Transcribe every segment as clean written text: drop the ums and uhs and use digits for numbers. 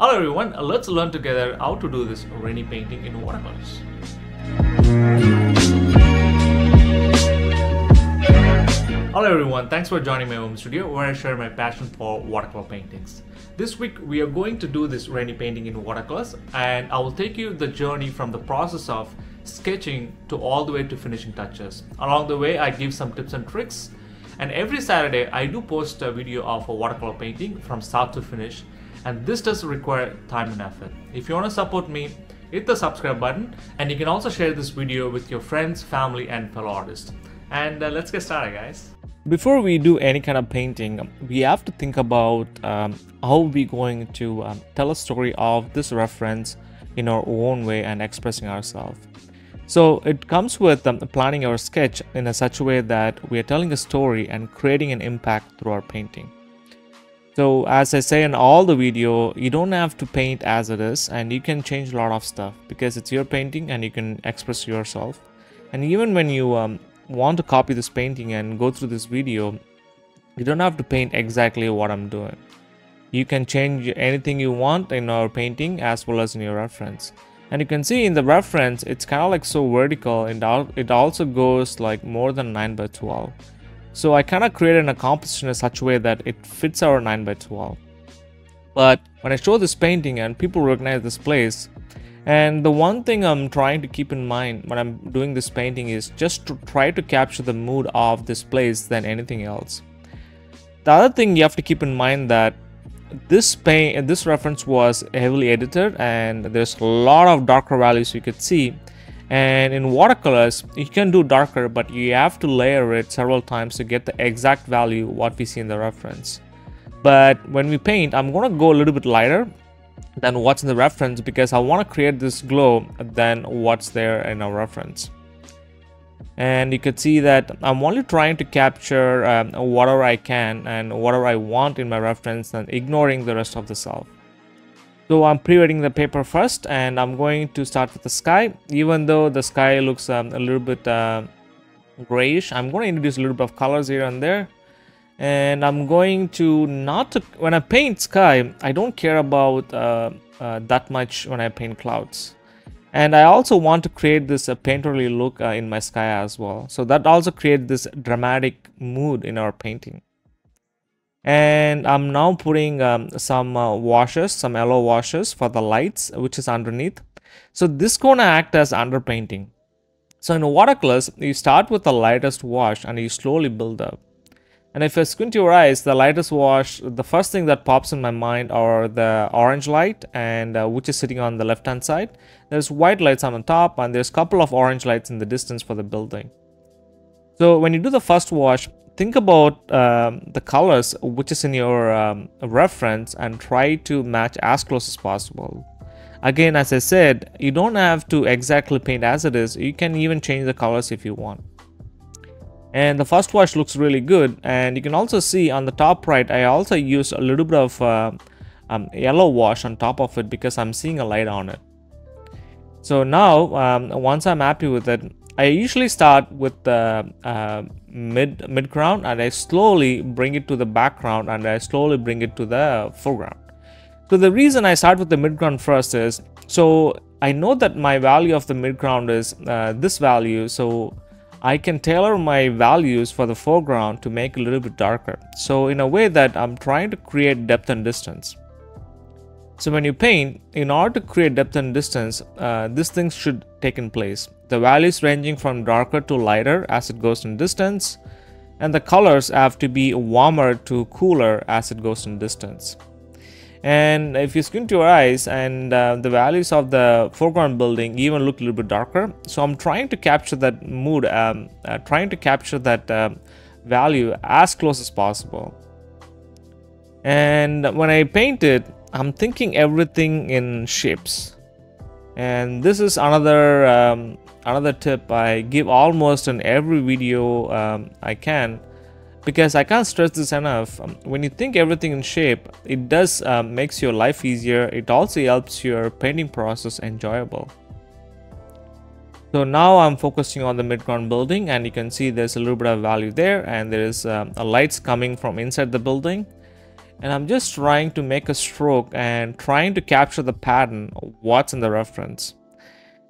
Hello everyone, let's learn together how to do this rainy painting in watercolors. Hello everyone, thanks for joining my home studio where I share my passion for watercolor paintings. This week we are going to do this rainy painting in watercolors, and I will take you the journey from the process of sketching to all the way to finishing touches. Along the way I give some tips and tricks, and every Saturday I do post a video of a watercolor painting from start to finish, and this does require time and effort. If you want to support me, hit the subscribe button, and you can also share this video with your friends, family and fellow artists. And let's get started, guys. Before we do any kind of painting, we have to think about how we're going to tell a story of this reference in our own way and expressing ourselves. So it comes with planning our sketch in such a way that we are telling a story and creating an impact through our painting. So as I say in all the video, you don't have to paint as it is, and you can change a lot of stuff because it's your painting and you can express yourself. And even when you want to copy this painting and go through this video, you don't have to paint exactly what I'm doing. You can change anything you want in our painting as well as in your reference. And you can see in the reference, it's kind of like so vertical, and it also goes like more than 9 by 12. So I kind of created a composition in such a way that it fits our 9 by 12. But when I show this painting and people recognize this place, and the one thing I'm trying to keep in mind when I'm doing this painting is just to try to capture the mood of this place than anything else. The other thing you have to keep in mind that this reference was heavily edited, and there's a lot of darker values you could see. And in watercolors, you can do darker, but you have to layer it several times to get the exact value what we see in the reference. But when we paint, I'm going to go a little bit lighter than what's in the reference because I want to create this glow than what's there in our reference. And you could see that I'm only trying to capture whatever I can and whatever I want in my reference and ignoring the rest of the self. So I'm pre-wetting the paper first, and I'm going to start with the sky. Even though the sky looks a little bit grayish, I'm going to introduce a little bit of colors here and there. And I'm going to when I paint sky, I don't care about that much when I paint clouds. And I also want to create this painterly look in my sky as well. So that also creates this dramatic mood in our painting. And I'm now putting some washes, some yellow washes for the lights, which is underneath. So this is going to act as underpainting. So in watercolors, you start with the lightest wash and you slowly build up. And if you squint your eyes, the lightest wash, the first thing that pops in my mind are the orange light, and which is sitting on the left hand side. There's white lights on the top, and there's a couple of orange lights in the distance for the building. So when you do the first wash, think about the colors which is in your reference and try to match as close as possible. Again, as I said, you don't have to exactly paint as it is. You can even change the colors if you want. And the first wash looks really good, and you can also see on the top right, I also used a little bit of yellow wash on top of it because I'm seeing a light on it. So now, once I'm happy with it, I usually start with the mid-ground, and I slowly bring it to the background, and I slowly bring it to the foreground. So the reason I start with the mid-ground first is, so I know that my value of the mid-ground is this value, so I can tailor my values for the foreground to make it a little bit darker. So in a way that I'm trying to create depth and distance. So when you paint, in order to create depth and distance, these things should take in place. The values ranging from darker to lighter as it goes in distance, and the colors have to be warmer to cooler as it goes in distance. And if you squint your eyes, and the values of the foreground building even look a little bit darker, so I'm trying to capture that mood, trying to capture that value as close as possible. And when I paint it, I'm thinking everything in shapes. And this is another tip I give almost in every video I can, because I can't stress this enough. When you think everything in shape, it does makes your life easier. It also helps your painting process enjoyable. So now I'm focusing on the mid-ground building, and you can see there's a little bit of value there, and there is lights coming from inside the building. and I'm just trying to make a stroke and trying to capture the pattern of what's in the reference.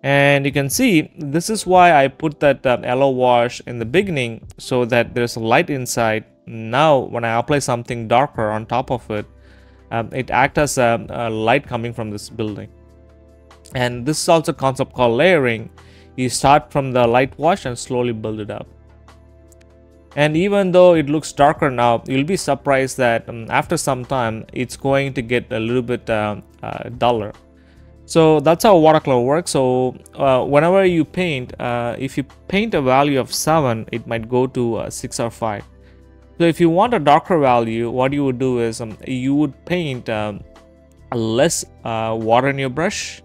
And you can see this is why I put that yellow wash in the beginning, so that there's a light inside. Now when I apply something darker on top of it, it acts as a light coming from this building. And this is also a concept called layering. You start from the light wash and slowly build it up. And even though it looks darker now, you'll be surprised that after some time it's going to get a little bit duller. So that's how watercolor works. So whenever you paint, if you paint a value of 7, it might go to 6 or 5. So if you want a darker value, what you would do is you would paint less water in your brush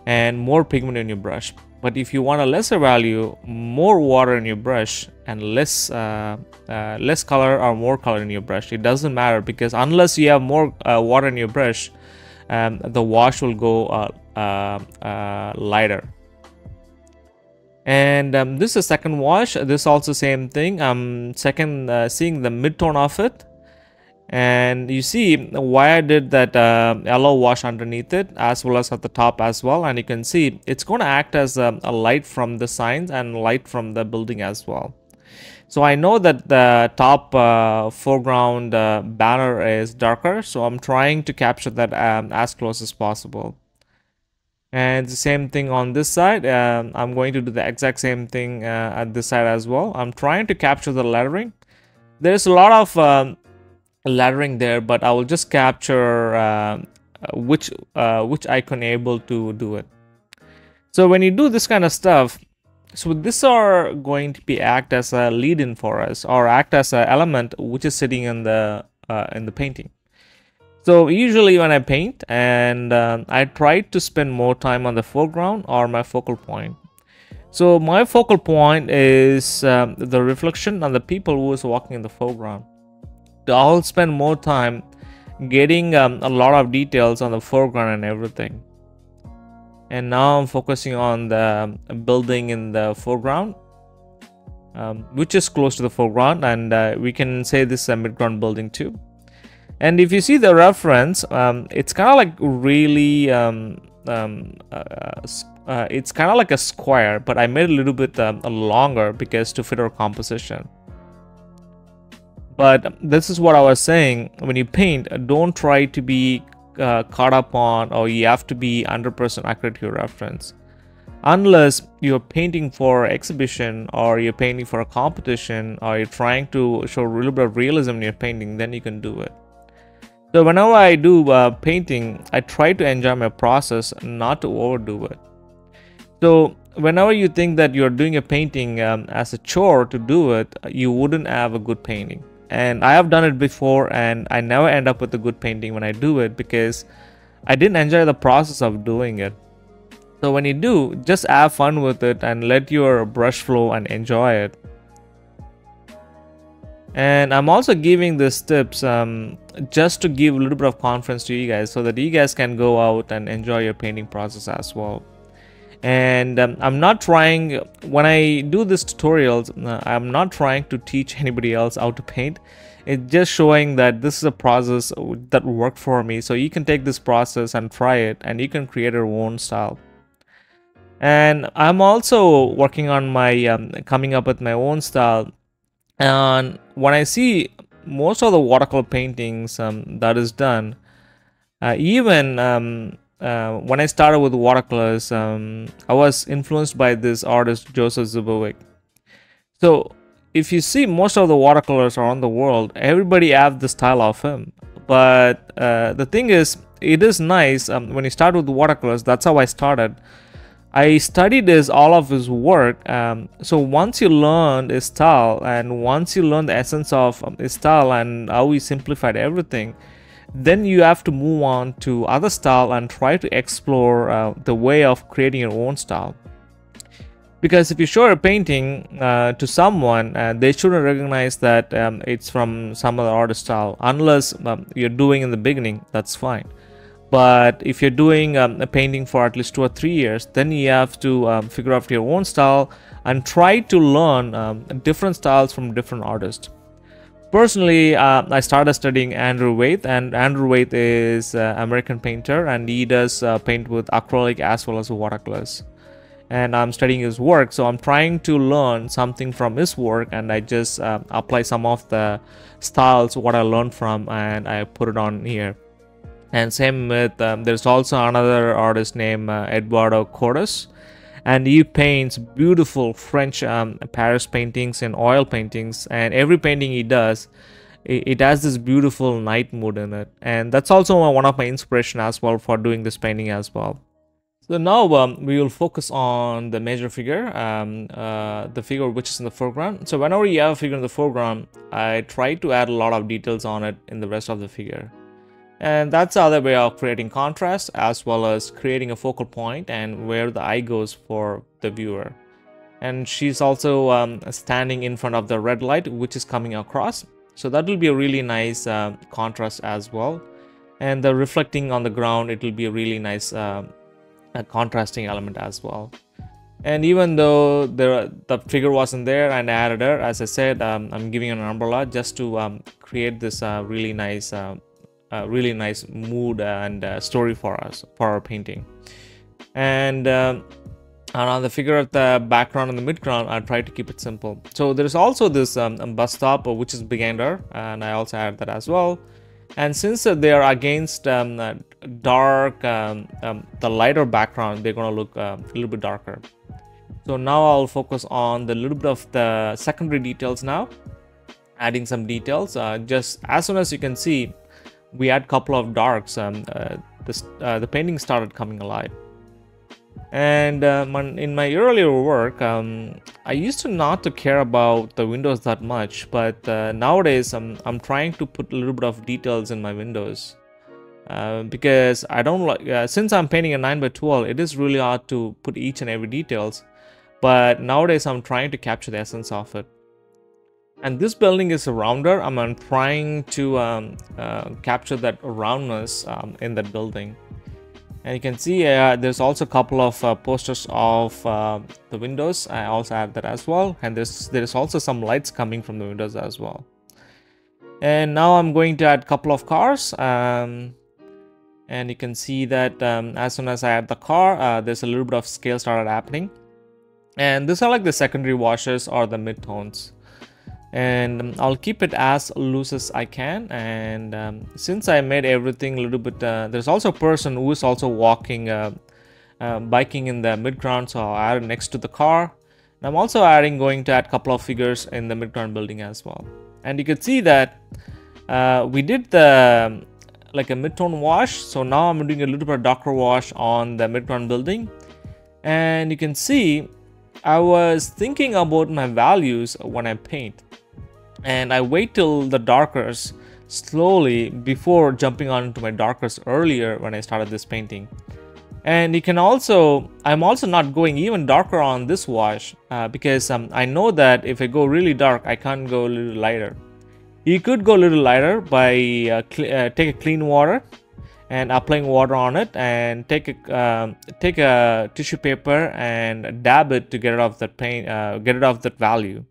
and more pigment in your brush. But if you want a lesser value, more water in your brush and less color or more color in your brush. It doesn't matter, because unless you have more water in your brush, the wash will go lighter. And this is the second wash. This also same thing. Seeing the mid-tone of it, and you see why I did that yellow wash underneath it as well as at the top as well. And you can see it's going to act as a light from the signs and light from the building as well. So I know that the top foreground banner is darker, so I'm trying to capture that as close as possible. And the same thing on this side. I'm going to do the exact same thing at this side as well. I'm trying to capture the lettering. There's a lot of lettering there, but I will just capture which icon able to do it. So when you do this kind of stuff, so these are going to be act as a lead-in for us, or act as an element which is sitting in the painting. So usually when I paint, and I try to spend more time on the foreground or my focal point. So my focal point is the reflection on the people who is walking in the foreground. I'll spend more time getting a lot of details on the foreground and everything. And now I'm focusing on the building in the foreground, which is close to the foreground, and we can say this is a mid-ground building too. And if you see the reference, it's kind of like really it's kind of like a square, but I made it a little bit longer because to fit our composition. But this is what I was saying, when you paint, don't try to be caught up on, or you have to be 100% accurate to your reference. Unless you're painting for exhibition, or you're painting for a competition, or you're trying to show a little bit of realism in your painting, then you can do it. So whenever I do painting, I try to enjoy my process, not to overdo it. So whenever you think that you're doing a painting as a chore to do it, you wouldn't have a good painting. And I have done it before, and I never end up with a good painting when I do it, because I didn't enjoy the process of doing it. So when you do, just have fun with it and let your brush flow and enjoy it. And I'm also giving these tips just to give a little bit of confidence to you guys, so that you guys can go out and enjoy your painting process as well. And I'm not trying, when I do these tutorials, I'm not trying to teach anybody else how to paint. It's just showing that this is a process that worked for me, so you can take this process and try it, and you can create your own style. And I'm also working on my coming up with my own style. And when I see most of the watercolor paintings that is done, even when I started with watercolors, I was influenced by this artist Joseph Zubovic. So if you see most of the watercolors around the world, everybody have the style of him. But the thing is, it is nice when you start with watercolors. That's how I started. I studied all of his work. So once you learn his style, and once you learn the essence of his style and how he simplified everything, then you have to move on to other style and try to explore the way of creating your own style. Because if you show a painting to someone, they shouldn't recognize that it's from some other artist style, unless you're doing in the beginning. That's fine. But if you're doing a painting for at least 2 or 3 years, then you have to figure out your own style and try to learn different styles from different artists. Personally, I started studying Andrew Waite, and Andrew Waite is an American painter, and he does paint with acrylic as well as watercolors. And I'm studying his work, so I'm trying to learn something from his work, and I just apply some of the styles what I learned from, and I put it on here. And same with there's also another artist named Eduardo Cordes, and he paints beautiful French Paris paintings and oil paintings, and every painting he does, it has this beautiful night mood in it, and that's also one of my inspiration as well for doing this painting as well. So now we will focus on the major figure, the figure which is in the foreground. So whenever you have a figure in the foreground, I try to add a lot of details on it in the rest of the figure. And that's the other way of creating contrast as well as creating a focal point and where the eye goes for the viewer. And she's also standing in front of the red light which is coming across. So that will be a really nice contrast as well. And the reflecting on the ground, it will be a really nice contrasting element as well. And even though the figure wasn't there and I added her, as I said, I'm giving an umbrella just to create this really nice mood and story for us, for our painting. And on the figure at the background and the midground, I try to keep it simple. So there's also this bus stop which is behind her, and I also added that as well. And since they are against dark, the lighter background, they're going to look a little bit darker. So now I'll focus on the little bit of the secondary details now, adding some details. Just as soon as you can see, we add a couple of darks, the painting started coming alive. And in my earlier work, I used to not to care about the windows that much, but nowadays I'm trying to put a little bit of details in my windows, because I don't like, since I'm painting a 9x12, it is really hard to put each and every details, but nowadays I'm trying to capture the essence of it. And this building is a rounder. I'm trying to capture that roundness in that building. And you can see there's also a couple of posters of the windows. I also add that as well. And there's also some lights coming from the windows as well. And now I'm going to add a couple of cars. And you can see that as soon as I add the car, there's a little bit of scale started happening. And these are like the secondary washes or the midtones. And I'll keep it as loose as I can. And since I made everything a little bit, there's also a person who is also walking, biking in the midground, so I'll add it next to the car. And I'm also going to add a couple of figures in the midground building as well. And you can see that we did the like a midtone wash, so now I'm doing a little bit of darker wash on the midground building. And you can see I was thinking about my values when I paint, and I wait till the darkers slowly before jumping on to my darkers earlier when I started this painting. And you can also, I'm also not going even darker on this wash because I know that if I go really dark, I can't go a little lighter. You could go a little lighter by take a clean water and applying water on it, and take a tissue paper and dab it to get rid of that paint, get rid of that value,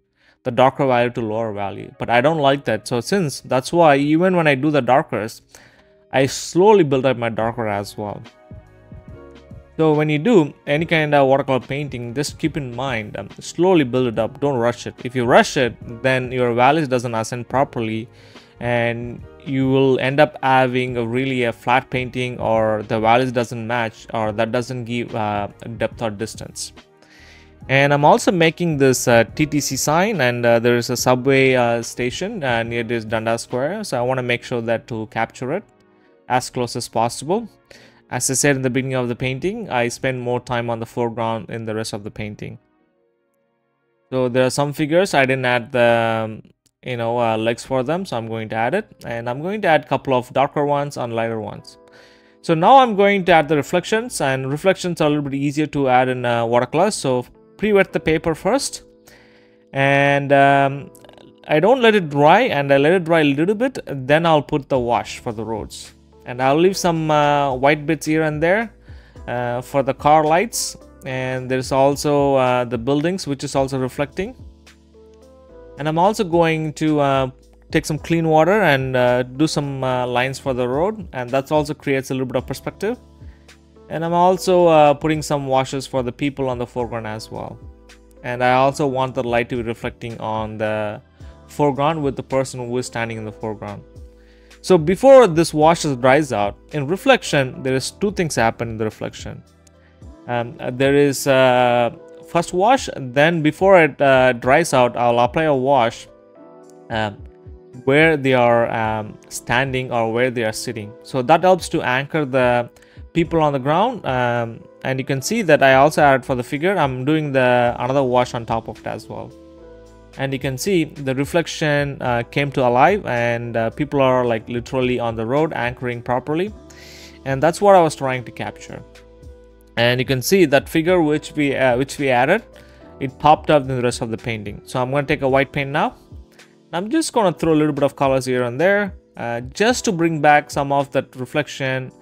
the darker value to lower value. But I don't like that, so since that's why even when I do the darkers, I slowly build up my darker as well. So when you do any kind of watercolor painting, just keep in mind, slowly build it up, don't rush it. If you rush it, then your values doesn't ascend properly, and you will end up having a flat painting, or the values doesn't match, or that doesn't give depth or distance. And I'm also making this TTC sign, and there is a subway station near this Dundas Square, so I want to make sure that to capture it as close as possible. As I said in the beginning of the painting, I spend more time on the foreground in the rest of the painting. So there are some figures I didn't add the legs for them, so I'm going to add it, and I'm going to add a couple of darker ones and lighter ones. So now I'm going to add the reflections, and reflections are a little bit easier to add in watercolors. So pre-wet the paper first, and I don't let it dry, and I let it dry a little bit, then I'll put the wash for the roads, and I'll leave some white bits here and there for the car lights. And there's also the buildings which is also reflecting. And I'm also going to take some clean water and do some lines for the road, and that also creates a little bit of perspective. And I'm also putting some washes for the people on the foreground as well. And I also want the light to be reflecting on the foreground with the person who is standing in the foreground. So before this wash dries out, in reflection, there is two things happen in the reflection. There is first wash, then before it dries out, I'll apply a wash where they are standing or where they are sitting. So that helps to anchor the people on the ground. And you can see that I also added for the figure, I'm doing another wash on top of it as well. And you can see the reflection came to alive, and people are like literally on the road anchoring properly. And that's what I was trying to capture. And you can see that figure which we added, it popped up in the rest of the painting. So I'm going to take a white paint now. I'm just going to throw a little bit of colors here and there, just to bring back some of that reflection,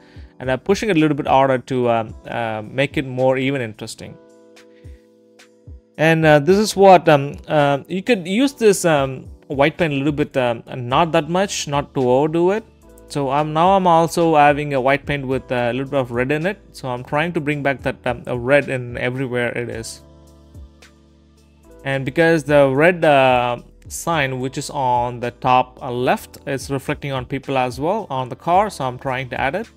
and I'm pushing it a little bit harder to make it more even interesting. And this is what you could use this white paint a little bit, not that much, not to overdo it. So I'm also having a white paint with a little bit of red in it. So I'm trying to bring back that red in everywhere it is. And because the red sign which is on the top left is reflecting on people as well on the car, so I'm trying to add it.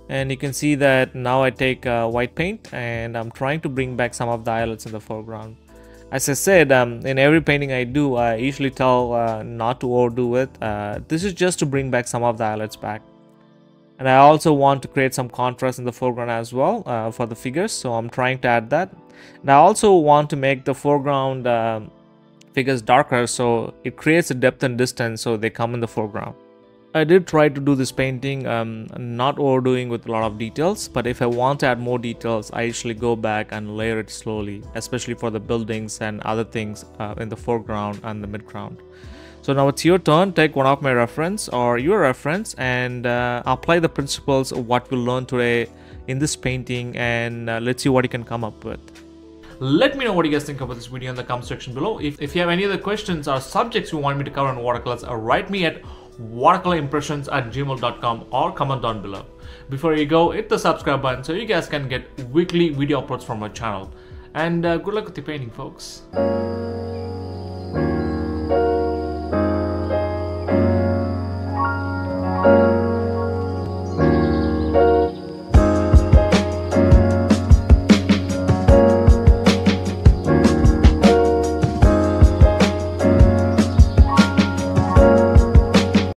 And you can see that now I take white paint and I'm trying to bring back some of the highlights in the foreground. As I said, in every painting I do, I usually tell not to overdo it. This is just to bring back some of the highlights back. And I also want to create some contrast in the foreground as well for the figures, so I'm trying to add that. And I also want to make the foreground figures darker, so it creates a depth and distance so they come in the foreground. I did try to do this painting not overdoing with a lot of details, but if I want to add more details, I usually go back and layer it slowly, especially for the buildings and other things in the foreground and the midground. So now it's your turn. Take one of my reference or your reference and apply the principles of what we learned today in this painting, and let's see what you can come up with. Let me know what you guys think about this video in the comment section below. If you have any other questions or subjects you want me to cover on watercolors, write me at watercolorimpressions@gmail.com or comment down below. Before you go, hit the subscribe button so you guys can get weekly video uploads from my channel. And good luck with your painting, folks.